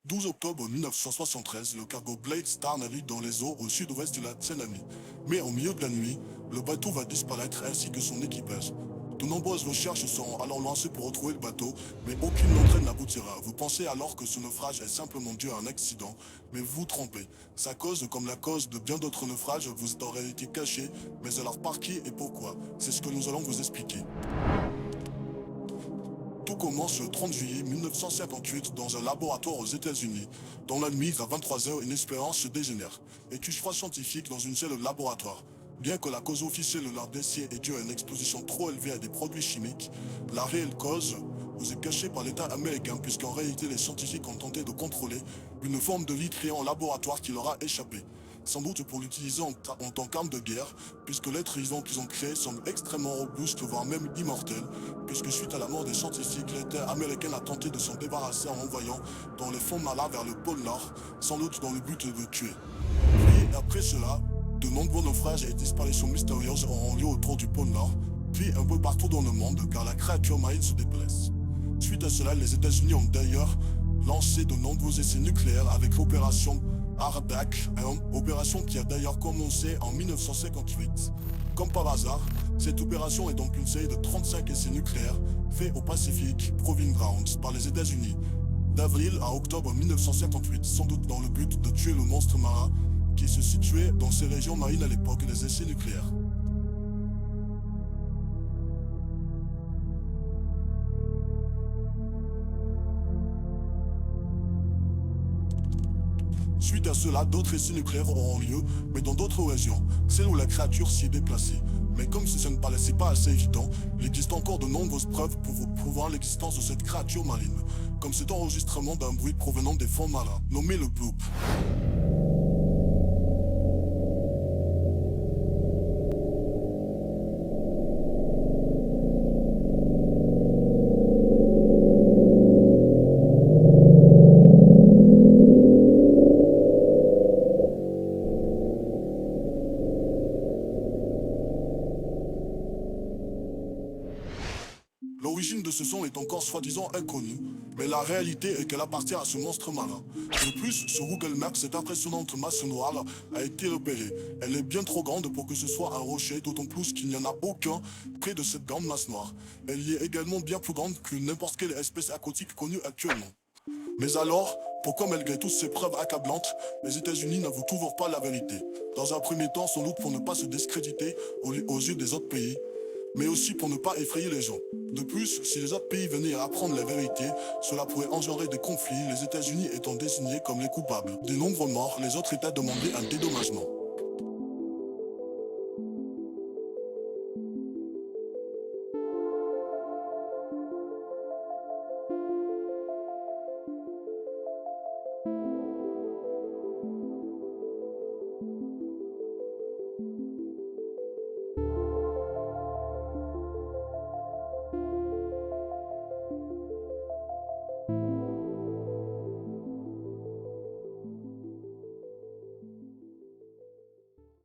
12 octobre 1973, le cargo Blade Star navigue dans les eaux au sud-ouest de la Tchénanie. Mais au milieu de la nuit, le bateau va disparaître ainsi que son équipage. De nombreuses recherches seront alors lancées pour retrouver le bateau, mais aucune d'entre elles n'aboutira. Vous pensez alors que ce naufrage est simplement dû à un accident, mais vous vous trompez. Sa cause, comme la cause de bien d'autres naufrages, vous est en réalité cachée, mais alors par qui et pourquoi? C'est ce que nous allons vous expliquer. Tout commence le 30 juillet 1958 dans un laboratoire aux États-Unis. Dans la nuit, à 23 heures, une expérience se dégénère. Études trois scientifiques dans une salle de laboratoire. Bien que la cause officielle de leur décès est due à une exposition trop élevée à des produits chimiques, la réelle cause vous est cachée par l'État américain puisqu'en réalité les scientifiques ont tenté de contrôler une forme de vie créée en laboratoire qui leur a échappé. Sans doute pour l'utiliser en tant qu'arme de guerre, puisque l'être vivant qu'ils ont créé semble extrêmement robuste, voire même immortel, puisque suite à la mort des scientifiques, l'État américain a tenté de s'en débarrasser en envoyant dans les fonds marins vers le pôle Nord, sans doute dans le but de le tuer. Puis après cela, de nombreux naufrages et disparitions mystérieuses auront lieu autour du pôle Nord, puis un peu partout dans le monde car la créature marine se déplace. Suite à cela, les États-Unis ont d'ailleurs lancé de nombreux essais nucléaires avec l'opération Ardak, une opération qui a d'ailleurs commencé en 1958. Comme par hasard, cette opération est donc une série de 35 essais nucléaires faits au Pacific Proving Grounds par les États-Unis, d'avril à octobre 1958, sans doute dans le but de tuer le monstre marin qui se situait dans ces régions marines à l'époque des essais nucléaires. Suite à cela, d'autres essais nucléaires auront lieu, mais dans d'autres régions, celles où la créature s'y est déplacée. Mais comme si ça ne paraissait pas assez évident, il existe encore de nombreuses preuves pour vous prouver l'existence de cette créature marine, comme cet enregistrement d'un bruit provenant des fonds marins, nommé le bloop. L'origine de ce son est encore soi-disant inconnue, mais la réalité est qu'elle appartient à ce monstre marin. De plus, sur Google Maps, cette impressionnante masse noire a été repérée. Elle est bien trop grande pour que ce soit un rocher, d'autant plus qu'il n'y en a aucun près de cette grande masse noire. Elle y est également bien plus grande que n'importe quelle espèce aquatique connue actuellement. Mais alors, pourquoi malgré toutes ces preuves accablantes, les États-Unis n'avouent toujours pas la vérité? Dans un premier temps, sans doute pour ne pas se discréditer aux yeux des autres pays, mais aussi pour ne pas effrayer les gens. De plus, si les autres pays venaient à apprendre la vérité, cela pourrait engendrer des conflits, les États-Unis étant désignés comme les coupables. Des nombreux morts, les autres États demandaient un dédommagement.